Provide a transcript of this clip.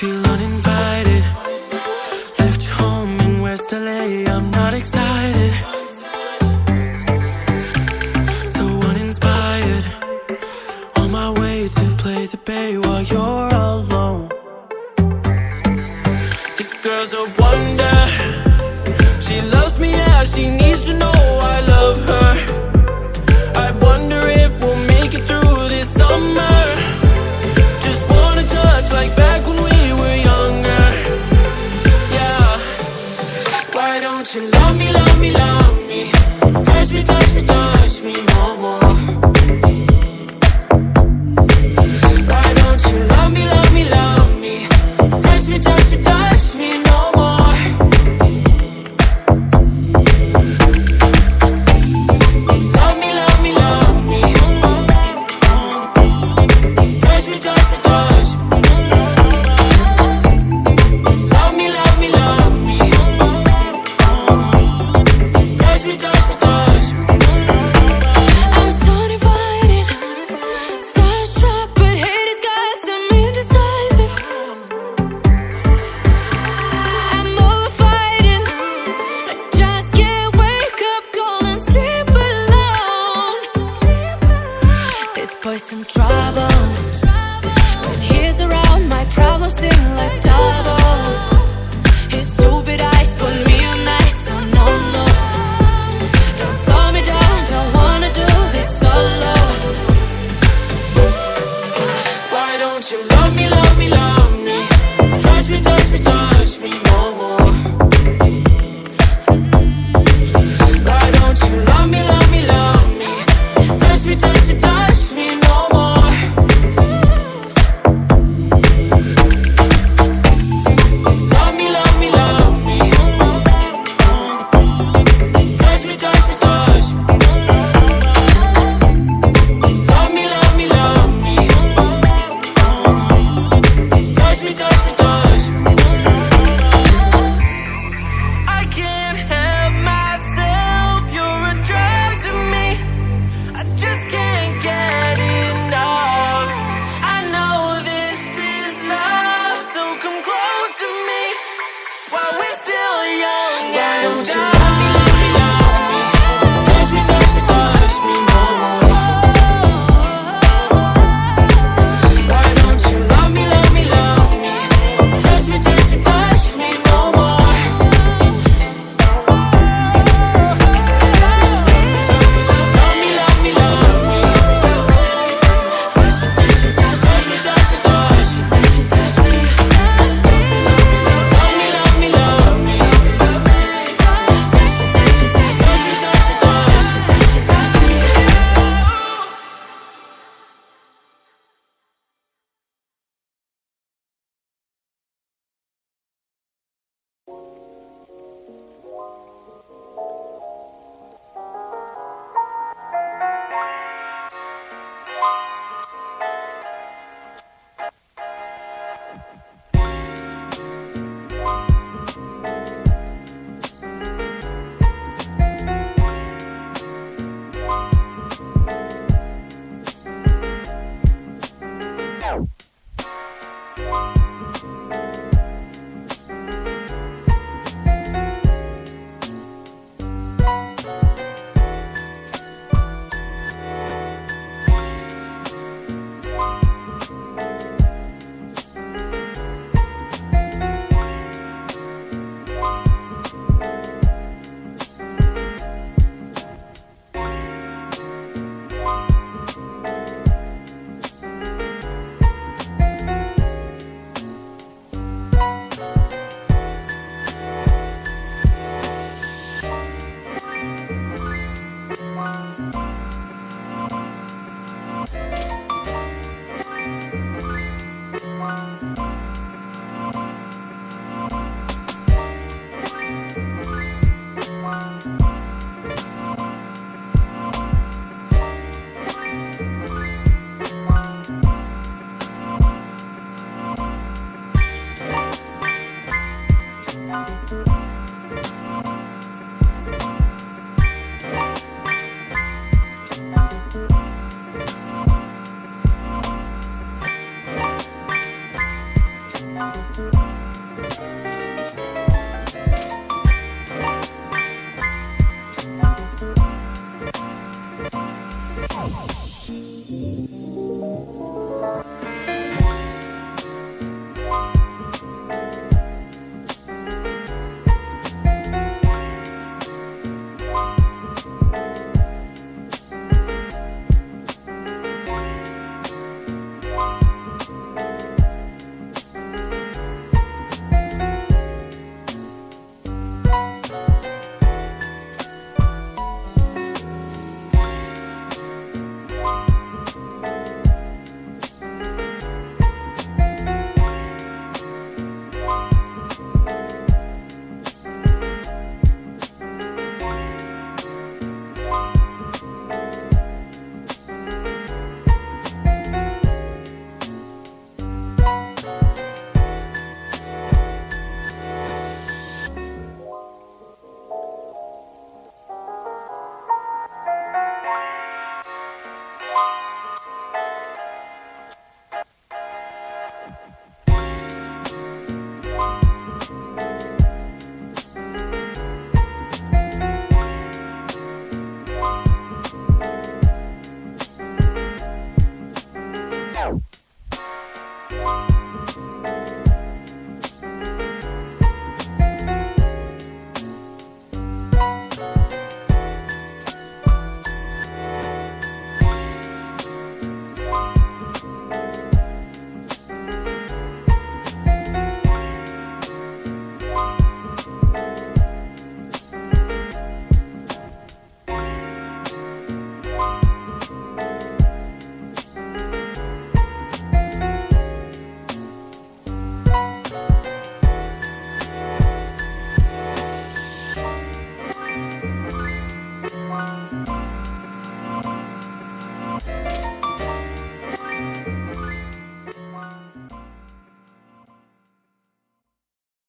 Feel uninvited. Left home in West LA, I'm not excited. So uninspired. On my way to play the bay while you're alone. This girl's a wonder. She loves me, yeah, she needs to know I love her. I wonder if we'll make it through this summer. Just wanna touch like back when we were younger. Yeah. Why don't you love me, love me, love me? Touch me, touch me, touch me no more. Why don't you love me, love me, love me? Touch me, touch me, touch me no more. Love me, love me, love me. Touch me, touch me, touch me. Love me, love me, love me. Touch me, touch me, touch me. I'm so divided, starstruck, but hate has got some indecisive. I'm over fighting, I just can't wake up cold and sleep alone. This boy's some trouble. When he's around, my problems seem like double. His stupid eyes put me on ice, so no, no. Don't slow me down, don't wanna do this solo. Why don't you love me, love me, love me? Touch me, touch me, touch me no more. Why don't you love me, love me, love me? Touch me, touch me, touch me no more.